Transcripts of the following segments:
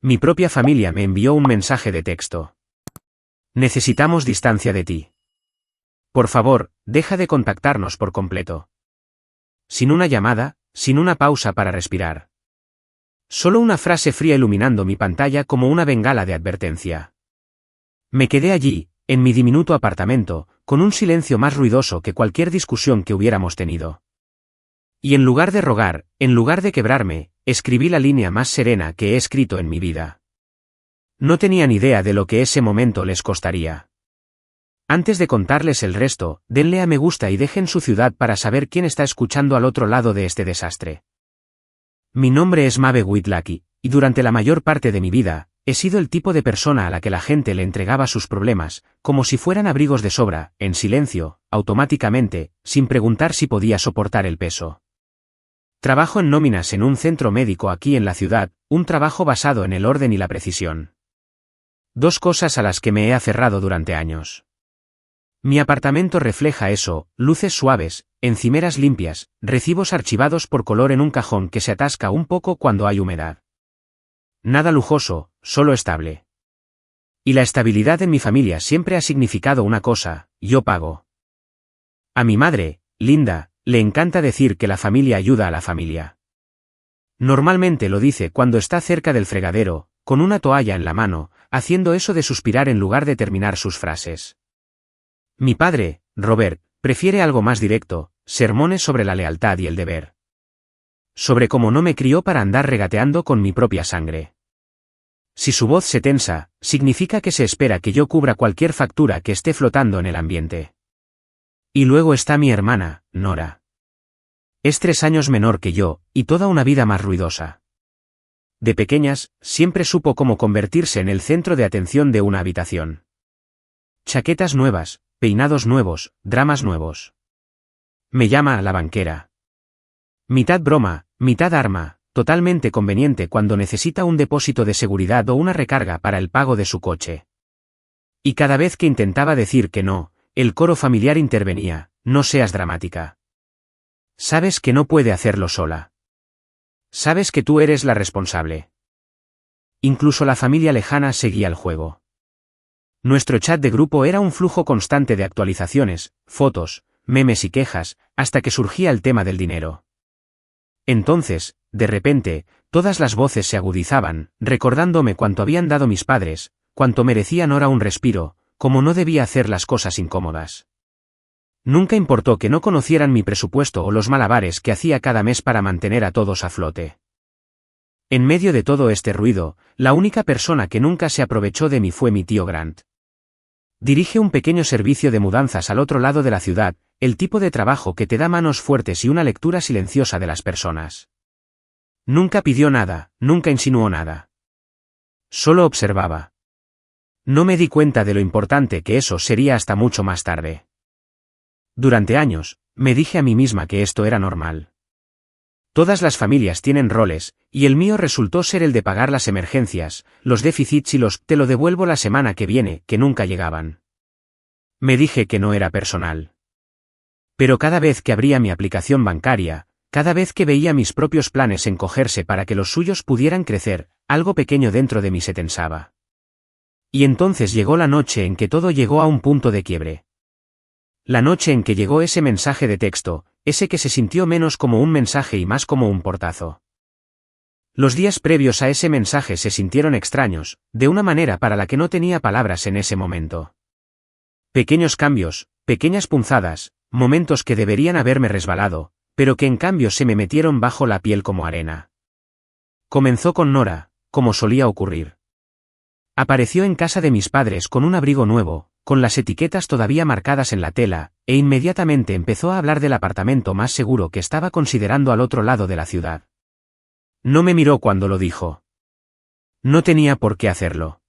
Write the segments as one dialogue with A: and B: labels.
A: Mi propia familia me envió un mensaje de texto. Necesitamos distancia de ti. Por favor, deja de contactarnos por completo. Sin una llamada, sin una pausa para respirar. Solo una frase fría iluminando mi pantalla como una bengala de advertencia. Me quedé allí, en mi diminuto apartamento, con un silencio más ruidoso que cualquier discusión que hubiéramos tenido. Y en lugar de rogar, en lugar de quebrarme, escribí la línea más serena que he escrito en mi vida. No tenía ni idea de lo que ese momento les costaría. Antes de contarles el resto, denle a me gusta y dejen su ciudad para saber quién está escuchando al otro lado de este desastre. Mi nombre es Maeve Whitlacky, y durante la mayor parte de mi vida, he sido el tipo de persona a la que la gente le entregaba sus problemas, como si fueran abrigos de sobra, en silencio, automáticamente, sin preguntar si podía soportar el peso. Trabajo en nóminas en un centro médico aquí en la ciudad, un trabajo basado en el orden y la precisión. Dos cosas a las que me he aferrado durante años. Mi apartamento refleja eso, luces suaves, encimeras limpias, recibos archivados por color en un cajón que se atasca un poco cuando hay humedad. Nada lujoso, solo estable. Y la estabilidad en mi familia siempre ha significado una cosa: yo pago. A mi madre, Linda, le encanta decir que la familia ayuda a la familia. Normalmente lo dice cuando está cerca del fregadero, con una toalla en la mano, haciendo eso de suspirar en lugar de terminar sus frases. Mi padre, Robert, prefiere algo más directo, sermones sobre la lealtad y el deber. Sobre cómo no me crió para andar regateando con mi propia sangre. Si su voz se tensa, significa que se espera que yo cubra cualquier factura que esté flotando en el ambiente. Y luego está mi hermana, Nora. Es 3 años menor que yo, y toda una vida más ruidosa. De pequeñas, siempre supo cómo convertirse en el centro de atención de una habitación. Chaquetas nuevas, peinados nuevos, dramas nuevos. Me llama a la banquera. Mitad broma, mitad arma, totalmente conveniente cuando necesita un depósito de seguridad o una recarga para el pago de su coche. Y cada vez que intentaba decir que no, el coro familiar intervenía: no seas dramática. Sabes que no puede hacerlo sola. Sabes que tú eres la responsable. Incluso la familia lejana seguía el juego. Nuestro chat de grupo era un flujo constante de actualizaciones, fotos, memes y quejas, hasta que surgía el tema del dinero. Entonces, de repente, todas las voces se agudizaban, recordándome cuánto habían dado mis padres, cuánto merecían ahora un respiro, cómo no debía hacer las cosas incómodas. Nunca importó que no conocieran mi presupuesto o los malabares que hacía cada mes para mantener a todos a flote. En medio de todo este ruido, la única persona que nunca se aprovechó de mí fue mi tío Grant. Dirige un pequeño servicio de mudanzas al otro lado de la ciudad, el tipo de trabajo que te da manos fuertes y una lectura silenciosa de las personas. Nunca pidió nada, nunca insinuó nada. Solo observaba. No me di cuenta de lo importante que eso sería hasta mucho más tarde. Durante años, me dije a mí misma que esto era normal. Todas las familias tienen roles, y el mío resultó ser el de pagar las emergencias, los déficits y los "te lo devuelvo la semana que viene", que nunca llegaban. Me dije que no era personal. Pero cada vez que abría mi aplicación bancaria, cada vez que veía mis propios planes encogerse para que los suyos pudieran crecer, algo pequeño dentro de mí se tensaba. Y entonces llegó la noche en que todo llegó a un punto de quiebre. La noche en que llegó ese mensaje de texto, ese que se sintió menos como un mensaje y más como un portazo. Los días previos a ese mensaje se sintieron extraños, de una manera para la que no tenía palabras en ese momento. Pequeños cambios, pequeñas punzadas, momentos que deberían haberme resbalado, pero que en cambio se me metieron bajo la piel como arena. Comenzó con Nora, como solía ocurrir. Apareció en casa de mis padres con un abrigo nuevo, con las etiquetas todavía marcadas en la tela, e inmediatamente empezó a hablar del apartamento más seguro que estaba considerando al otro lado de la ciudad. No me miró cuando lo dijo. No tenía por qué hacerlo.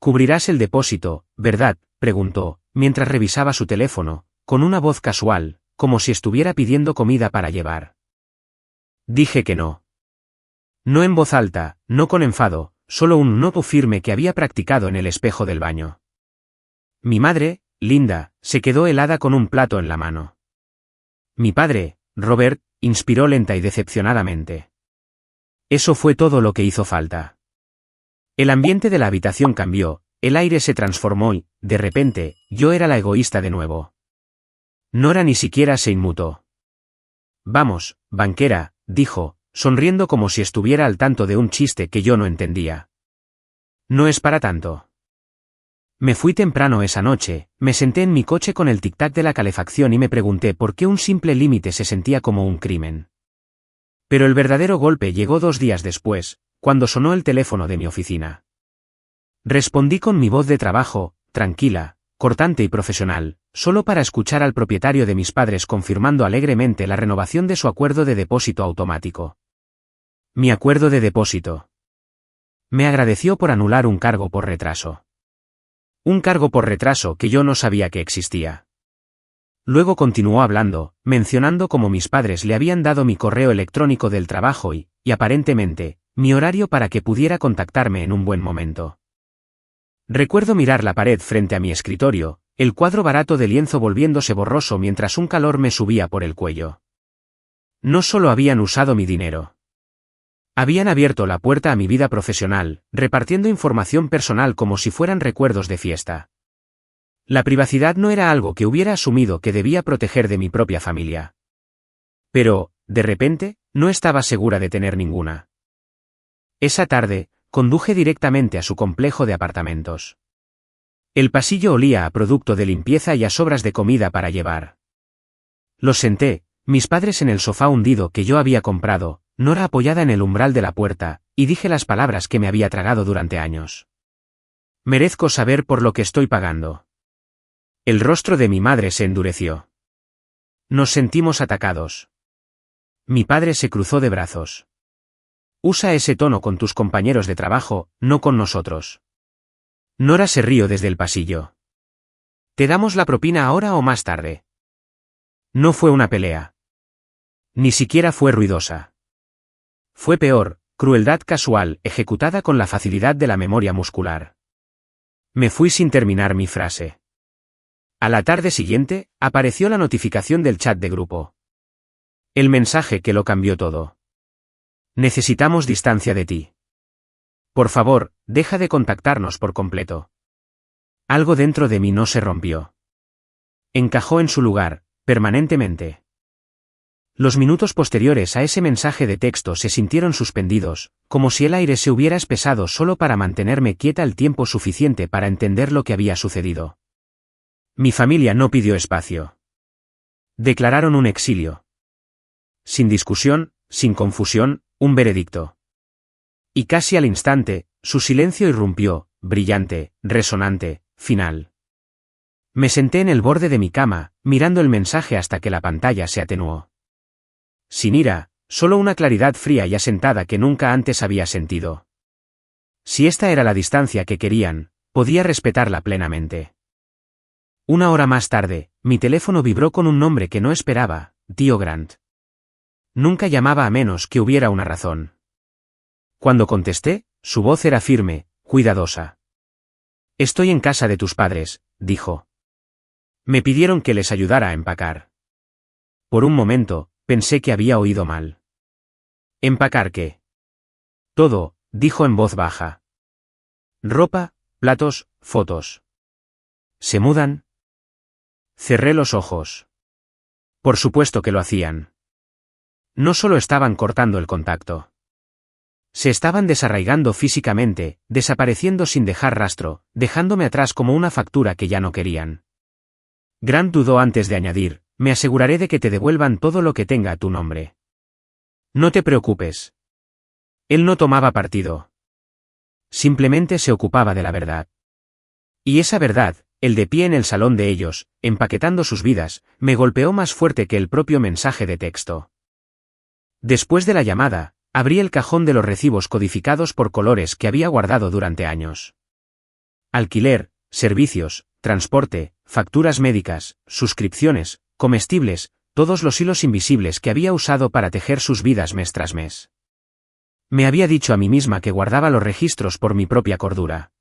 A: «¿Cubrirás el depósito, verdad?», preguntó, mientras revisaba su teléfono, con una voz casual, como si estuviera pidiendo comida para llevar. Dije que no. No en voz alta, no con enfado, solo un no firme que había practicado en el espejo del baño. Mi madre, Linda, se quedó helada con un plato en la mano. Mi padre, Robert, inspiró lenta y decepcionadamente. Eso fue todo lo que hizo falta. El ambiente de la habitación cambió, el aire se transformó y, de repente, yo era la egoísta de nuevo. Nora ni siquiera se inmutó. Vamos, banquera, dijo, sonriendo como si estuviera al tanto de un chiste que yo no entendía. No es para tanto. Me fui temprano esa noche, me senté en mi coche con el tic-tac de la calefacción y me pregunté por qué un simple límite se sentía como un crimen. Pero el verdadero golpe llegó 2 días después, cuando sonó el teléfono de mi oficina. Respondí con mi voz de trabajo, tranquila, cortante y profesional, solo para escuchar al propietario de mis padres confirmando alegremente la renovación de su acuerdo de depósito automático. Mi acuerdo de depósito. Me agradeció por anular un cargo por retraso. Un cargo por retraso que yo no sabía que existía. Luego continuó hablando, mencionando cómo mis padres le habían dado mi correo electrónico del trabajo y aparentemente, mi horario para que pudiera contactarme en un buen momento. Recuerdo mirar la pared frente a mi escritorio, el cuadro barato de lienzo volviéndose borroso mientras un calor me subía por el cuello. No solo habían usado mi dinero. Habían abierto la puerta a mi vida profesional, repartiendo información personal como si fueran recuerdos de fiesta. La privacidad no era algo que hubiera asumido que debía proteger de mi propia familia. Pero, de repente, no estaba segura de tener ninguna. Esa tarde, conduje directamente a su complejo de apartamentos. El pasillo olía a producto de limpieza y a sobras de comida para llevar. Los senté, mis padres en el sofá hundido que yo había comprado, Nora apoyada en el umbral de la puerta, y dije las palabras que me había tragado durante años. Merezco saber por lo que estoy pagando. El rostro de mi madre se endureció. Nos sentimos atacados. Mi padre se cruzó de brazos. Usa ese tono con tus compañeros de trabajo, no con nosotros. Nora se rió desde el pasillo. ¿Te damos la propina ahora o más tarde? No fue una pelea. Ni siquiera fue ruidosa. Fue peor, crueldad casual, ejecutada con la facilidad de la memoria muscular. Me fui sin terminar mi frase. A la tarde siguiente, apareció la notificación del chat de grupo. El mensaje que lo cambió todo. Necesitamos distancia de ti. Por favor, deja de contactarnos por completo. Algo dentro de mí no se rompió. Encajó en su lugar, permanentemente. Los minutos posteriores a ese mensaje de texto se sintieron suspendidos, como si el aire se hubiera espesado solo para mantenerme quieta el tiempo suficiente para entender lo que había sucedido. Mi familia no pidió espacio. Declararon un exilio. Sin discusión, sin confusión, un veredicto. Y casi al instante, su silencio irrumpió, brillante, resonante, final. Me senté en el borde de mi cama, mirando el mensaje hasta que la pantalla se atenuó. Sin ira, solo una claridad fría y asentada que nunca antes había sentido. Si esta era la distancia que querían, podía respetarla plenamente. 1 hora más tarde, mi teléfono vibró con un nombre que no esperaba, tío Grant. Nunca llamaba a menos que hubiera una razón. Cuando contesté, su voz era firme, cuidadosa. Estoy en casa de tus padres, dijo. Me pidieron que les ayudara a empacar. Por un momento, pensé que había oído mal. ¿Empacar qué? Todo, dijo en voz baja. Ropa, platos, fotos. ¿Se mudan? Cerré los ojos. Por supuesto que lo hacían. No solo estaban cortando el contacto. Se estaban desarraigando físicamente, desapareciendo sin dejar rastro, dejándome atrás como una factura que ya no querían. Grant dudó antes de añadir, me aseguraré de que te devuelvan todo lo que tenga tu nombre. No te preocupes. Él no tomaba partido. Simplemente se ocupaba de la verdad. Y esa verdad, el de pie en el salón de ellos, empaquetando sus vidas, me golpeó más fuerte que el propio mensaje de texto. Después de la llamada, abrí el cajón de los recibos codificados por colores que había guardado durante años. Alquiler, servicios, transporte, facturas médicas, suscripciones, comestibles, todos los hilos invisibles que había usado para tejer sus vidas mes tras mes. Me había dicho a mí misma que guardaba los registros por mi propia cordura.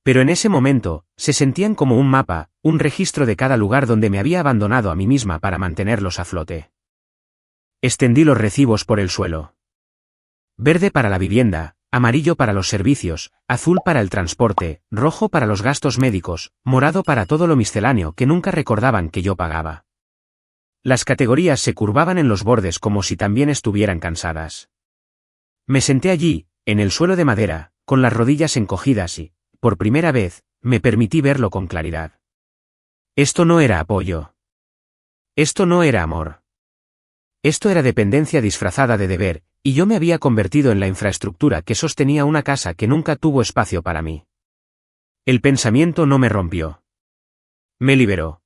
A: Pero en ese momento, se sentían como un mapa, un registro de cada lugar donde me había abandonado a mí misma para mantenerlos a flote. Extendí los recibos por el suelo. Verde para la vivienda, amarillo para los servicios, azul para el transporte, rojo para los gastos médicos, morado para todo lo misceláneo que nunca recordaban que yo pagaba. Las categorías se curvaban en los bordes como si también estuvieran cansadas. Me senté allí, en el suelo de madera, con las rodillas encogidas y, por primera vez, me permití verlo con claridad. Esto no era apoyo. Esto no era amor. Esto era dependencia disfrazada de deber, y yo me había convertido en la infraestructura que sostenía una casa que nunca tuvo espacio para mí. El pensamiento no me rompió. Me liberó.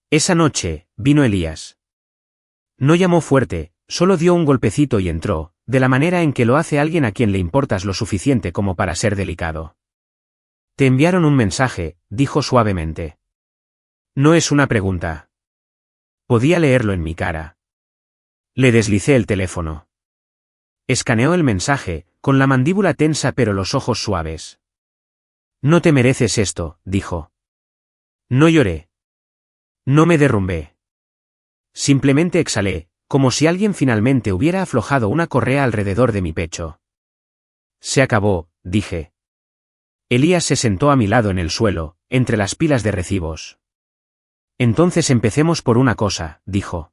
A: Esa noche, vino Elías. No llamó fuerte, solo dio un golpecito y entró, de la manera en que lo hace alguien a quien le importas lo suficiente como para ser delicado. Te enviaron un mensaje, dijo suavemente. No es una pregunta. Podía leerlo en mi cara. Le deslicé el teléfono. Escaneó el mensaje, con la mandíbula tensa pero los ojos suaves. No te mereces esto, dijo. No lloré. No me derrumbé. Simplemente exhalé, como si alguien finalmente hubiera aflojado una correa alrededor de mi pecho. Se acabó, dije. Elías se sentó a mi lado en el suelo, entre las pilas de recibos. Entonces empecemos por una cosa, dijo.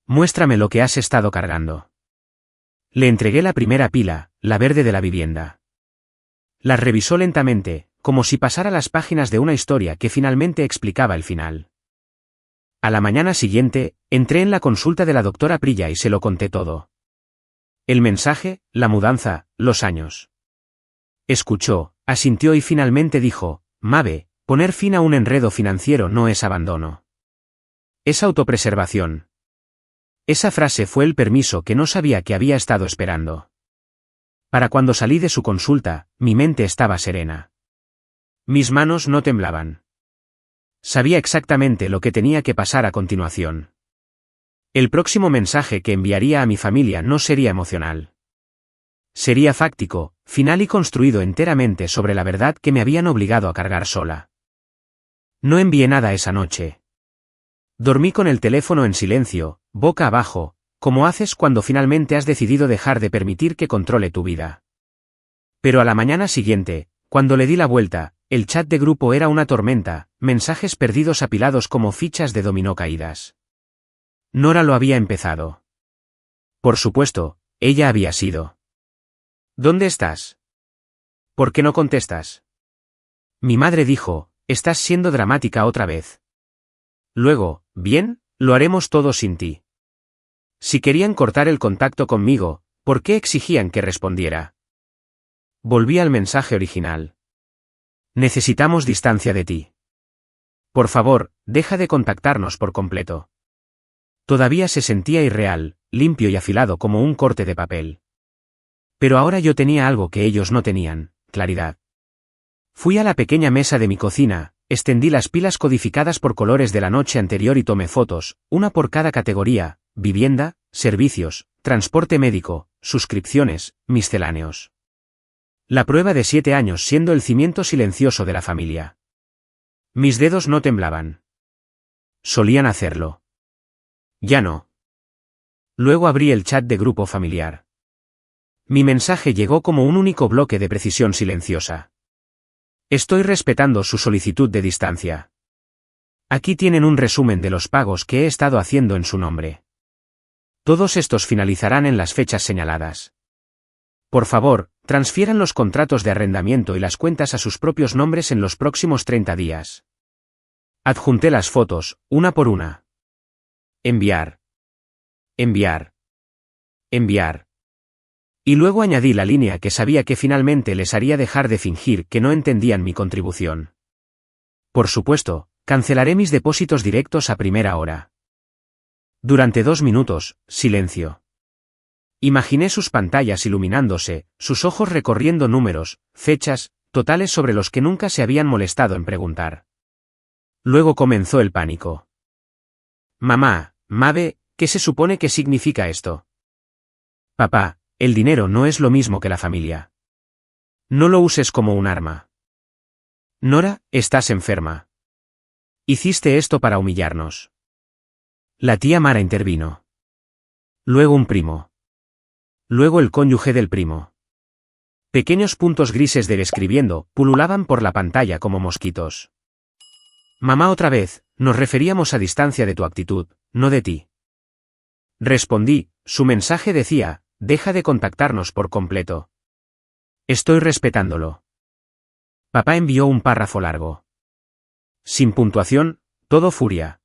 A: Muéstrame lo que has estado cargando. Le entregué la primera pila, la verde de la vivienda. La revisó lentamente, como si pasara las páginas de una historia que finalmente explicaba el final. A la mañana siguiente, entré en la consulta de la doctora Prilla y se lo conté todo. El mensaje, la mudanza, los años. Escuchó, asintió y finalmente dijo, Mabe, poner fin a un enredo financiero no es abandono. Es autopreservación. Esa frase fue el permiso que no sabía que había estado esperando. Para cuando salí de su consulta, mi mente estaba serena. Mis manos no temblaban. Sabía exactamente lo que tenía que pasar a continuación. El próximo mensaje que enviaría a mi familia no sería emocional. Sería fáctico, final y construido enteramente sobre la verdad que me habían obligado a cargar sola. No envié nada esa noche. Dormí con el teléfono en silencio, boca abajo, como haces cuando finalmente has decidido dejar de permitir que controle tu vida. Pero a la mañana siguiente, cuando le di la vuelta, el chat de grupo era una tormenta, mensajes perdidos apilados como fichas de dominó caídas. Nora lo había empezado. Por supuesto, ella había sido. ¿Dónde estás? ¿Por qué no contestas? Mi madre dijo, estás siendo dramática otra vez. Luego, bien, lo haremos todo sin ti. Si querían cortar el contacto conmigo, ¿por qué exigían que respondiera? Volví al mensaje original. Necesitamos distancia de ti. Por favor, deja de contactarnos por completo. Todavía se sentía irreal, limpio y afilado como un corte de papel. Pero ahora yo tenía algo que ellos no tenían, claridad. Fui a la pequeña mesa de mi cocina, extendí las pilas codificadas por colores de la noche anterior y tomé fotos, una por cada categoría, vivienda, servicios, transporte médico, suscripciones, misceláneos. La prueba de 7 años siendo el cimiento silencioso de la familia. Mis dedos no temblaban. Solían hacerlo. Ya no. Luego abrí el chat de grupo familiar. Mi mensaje llegó como un único bloque de precisión silenciosa. Estoy respetando su solicitud de distancia. Aquí tienen un resumen de los pagos que he estado haciendo en su nombre. Todos estos finalizarán en las fechas señaladas. Por favor, transfieran los contratos de arrendamiento y las cuentas a sus propios nombres en los próximos 30 días. Adjunté las fotos, una por una. Enviar. Enviar. Enviar. Y luego añadí la línea que sabía que finalmente les haría dejar de fingir que no entendían mi contribución. Por supuesto, cancelaré mis depósitos directos a primera hora. Durante 2 minutos, silencio. Imaginé sus pantallas iluminándose, sus ojos recorriendo números, fechas, totales sobre los que nunca se habían molestado en preguntar. Luego comenzó el pánico. Mamá, Mabe, ¿qué se supone que significa esto? Papá, el dinero no es lo mismo que la familia. No lo uses como un arma. Nora, estás enferma. Hiciste esto para humillarnos. La tía Mara intervino. Luego un primo. Luego el cónyuge del primo. Pequeños puntos grises del escribiendo pululaban por la pantalla como mosquitos. Mamá, otra vez, nos referíamos a distancia de tu actitud, no de ti. Respondí, su mensaje decía, deja de contactarnos por completo. Estoy respetándolo. Papá envió un párrafo largo. Sin puntuación, todo furia.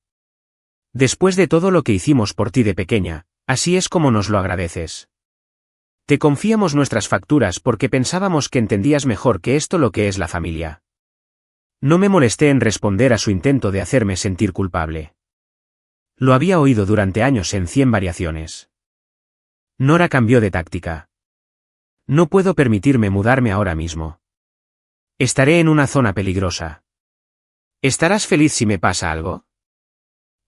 A: Después de todo lo que hicimos por ti de pequeña, así es como nos lo agradeces. Te confiamos nuestras facturas porque pensábamos que entendías mejor que esto lo que es la familia. No me molesté en responder a su intento de hacerme sentir culpable. Lo había oído durante años en 100 variaciones. Nora cambió de táctica. No puedo permitirme mudarme ahora mismo. Estaré en una zona peligrosa. ¿Estarás feliz si me pasa algo?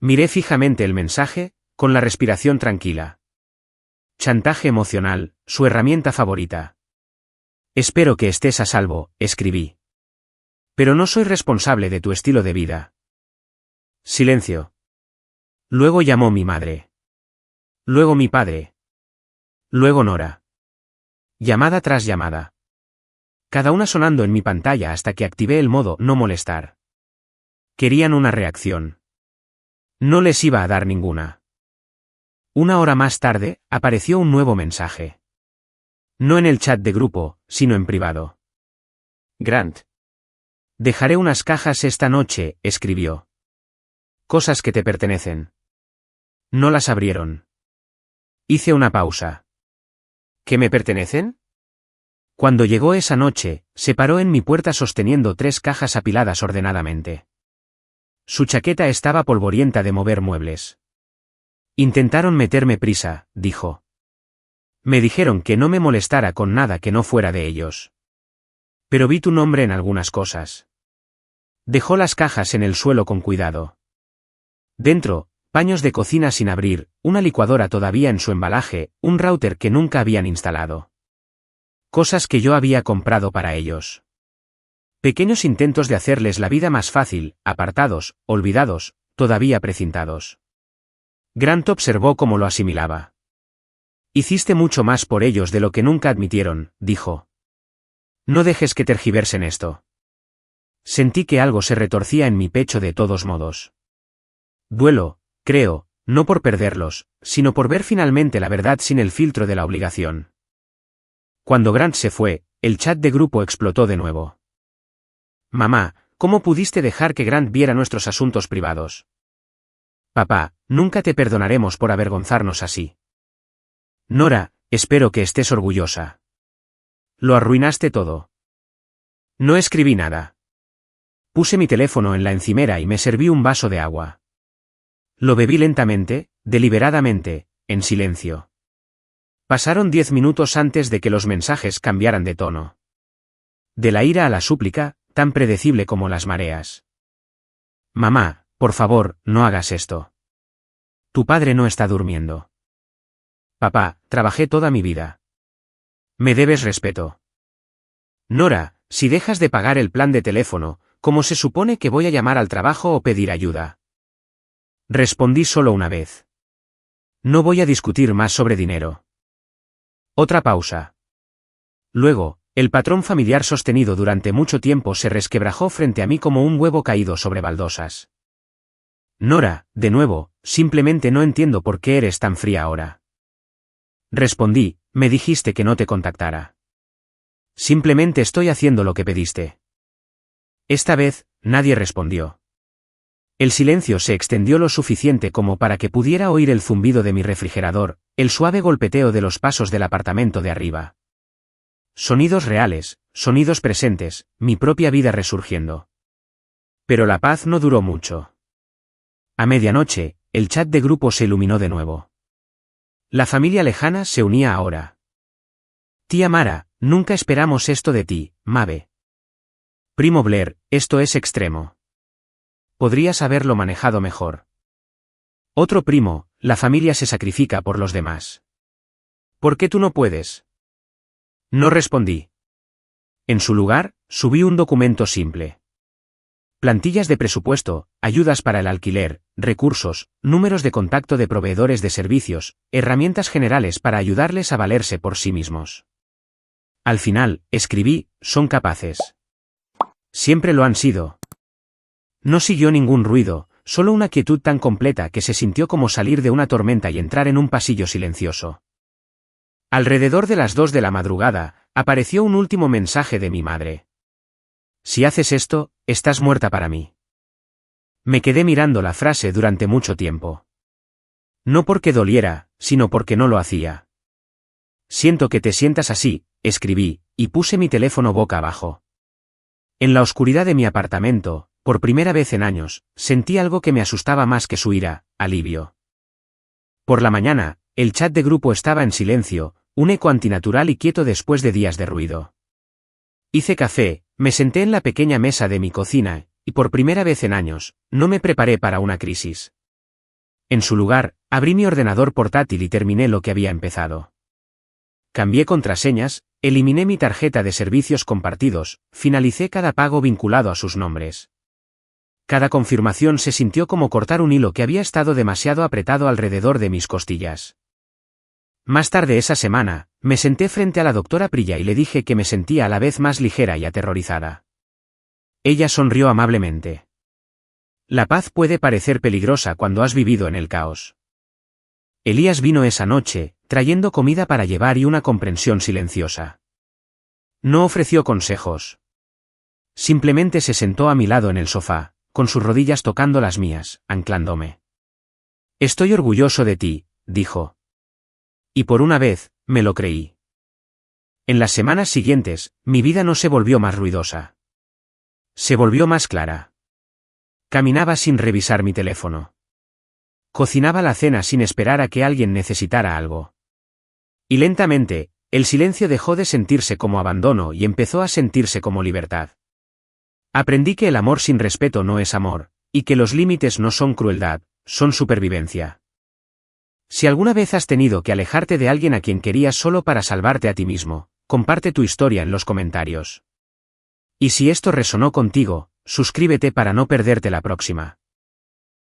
A: Miré fijamente el mensaje, con la respiración tranquila. Chantaje emocional, su herramienta favorita. Espero que estés a salvo, escribí. Pero no soy responsable de tu estilo de vida. Silencio. Luego llamó mi madre. Luego mi padre. Luego Nora. Llamada tras llamada. Cada una sonando en mi pantalla hasta que activé el modo no molestar. Querían una reacción. No les iba a dar ninguna. Una hora más tarde, apareció un nuevo mensaje. No en el chat de grupo, sino en privado. Grant. Dejaré unas cajas esta noche, escribió. Cosas que te pertenecen. No las abrieron. Hice una pausa. ¿Qué me pertenecen? Cuando llegó esa noche, se paró en mi puerta sosteniendo 3 cajas apiladas ordenadamente. Su chaqueta estaba polvorienta de mover muebles. Intentaron meterme prisa, dijo. Me dijeron que no me molestara con nada que no fuera de ellos. Pero vi tu nombre en algunas cosas. Dejó las cajas en el suelo con cuidado. Dentro, paños de cocina sin abrir, una licuadora todavía en su embalaje, un router que nunca habían instalado. Cosas que yo había comprado para ellos. Pequeños intentos de hacerles la vida más fácil, apartados, olvidados, todavía precintados. Grant observó cómo lo asimilaba. Hiciste mucho más por ellos de lo que nunca admitieron, dijo. No dejes que tergiversen esto. Sentí que algo se retorcía en mi pecho de todos modos. Duelo, creo, no por perderlos, sino por ver finalmente la verdad sin el filtro de la obligación. Cuando Grant se fue, el chat de grupo explotó de nuevo. Mamá, ¿cómo pudiste dejar que Grant viera nuestros asuntos privados? Papá, nunca te perdonaremos por avergonzarnos así. Nora, espero que estés orgullosa. Lo arruinaste todo. No escribí nada. Puse mi teléfono en la encimera y me serví un vaso de agua. Lo bebí lentamente, deliberadamente, en silencio. Pasaron 10 minutos antes de que los mensajes cambiaran de tono. De la ira a la súplica, tan predecible como las mareas. Mamá, por favor, no hagas esto. Tu padre no está durmiendo. Papá, trabajé toda mi vida. Me debes respeto. Nora, si dejas de pagar el plan de teléfono, ¿cómo se supone que voy a llamar al trabajo o pedir ayuda? Respondí solo una vez. No voy a discutir más sobre dinero. Otra pausa. Luego, el patrón familiar sostenido durante mucho tiempo se resquebrajó frente a mí como un huevo caído sobre baldosas. Nora, de nuevo, simplemente no entiendo por qué eres tan fría ahora. Respondí, me dijiste que no te contactara. Simplemente estoy haciendo lo que pediste. Esta vez, nadie respondió. El silencio se extendió lo suficiente como para que pudiera oír el zumbido de mi refrigerador, el suave golpeteo de los pasos del apartamento de arriba. Sonidos reales, sonidos presentes, mi propia vida resurgiendo. Pero la paz no duró mucho. A medianoche, el chat de grupo se iluminó de nuevo. La familia lejana se unía ahora. Tía Mara, nunca esperamos esto de ti, Mabe. Primo Blair, esto es extremo. Podrías haberlo manejado mejor. Otro primo, la familia se sacrifica por los demás. ¿Por qué tú no puedes? No respondí. En su lugar, subí un documento simple. Plantillas de presupuesto, ayudas para el alquiler, recursos, números de contacto de proveedores de servicios, herramientas generales para ayudarles a valerse por sí mismos. Al final, escribí, son capaces. Siempre lo han sido. No siguió ningún ruido, solo una quietud tan completa que se sintió como salir de una tormenta y entrar en un pasillo silencioso. Alrededor de las 2 de la madrugada, apareció un último mensaje de mi madre. Si haces esto, estás muerta para mí. Me quedé mirando la frase durante mucho tiempo. No porque doliera, sino porque no lo hacía. Siento que te sientas así, escribí, y puse mi teléfono boca abajo. En la oscuridad de mi apartamento, por primera vez en años, sentí algo que me asustaba más que su ira, alivio. Por la mañana, el chat de grupo estaba en silencio, un eco antinatural y quieto después de días de ruido. Hice café, me senté en la pequeña mesa de mi cocina, y por primera vez en años, no me preparé para una crisis. En su lugar, abrí mi ordenador portátil y terminé lo que había empezado. Cambié contraseñas, eliminé mi tarjeta de servicios compartidos, finalicé cada pago vinculado a sus nombres. Cada confirmación se sintió como cortar un hilo que había estado demasiado apretado alrededor de mis costillas. Más tarde esa semana, me senté frente a la doctora Priya y le dije que me sentía a la vez más ligera y aterrorizada. Ella sonrió amablemente. La paz puede parecer peligrosa cuando has vivido en el caos. Elías vino esa noche, trayendo comida para llevar y una comprensión silenciosa. No ofreció consejos. Simplemente se sentó a mi lado en el sofá, con sus rodillas tocando las mías, anclándome. Estoy orgulloso de ti, dijo. Y por una vez, me lo creí. En las semanas siguientes, mi vida no se volvió más ruidosa. Se volvió más clara. Caminaba sin revisar mi teléfono. Cocinaba la cena sin esperar a que alguien necesitara algo. Y lentamente, el silencio dejó de sentirse como abandono y empezó a sentirse como libertad. Aprendí que el amor sin respeto no es amor, y que los límites no son crueldad, son supervivencia. Si alguna vez has tenido que alejarte de alguien a quien querías solo para salvarte a ti mismo, comparte tu historia en los comentarios. Y si esto resonó contigo, suscríbete para no perderte la próxima.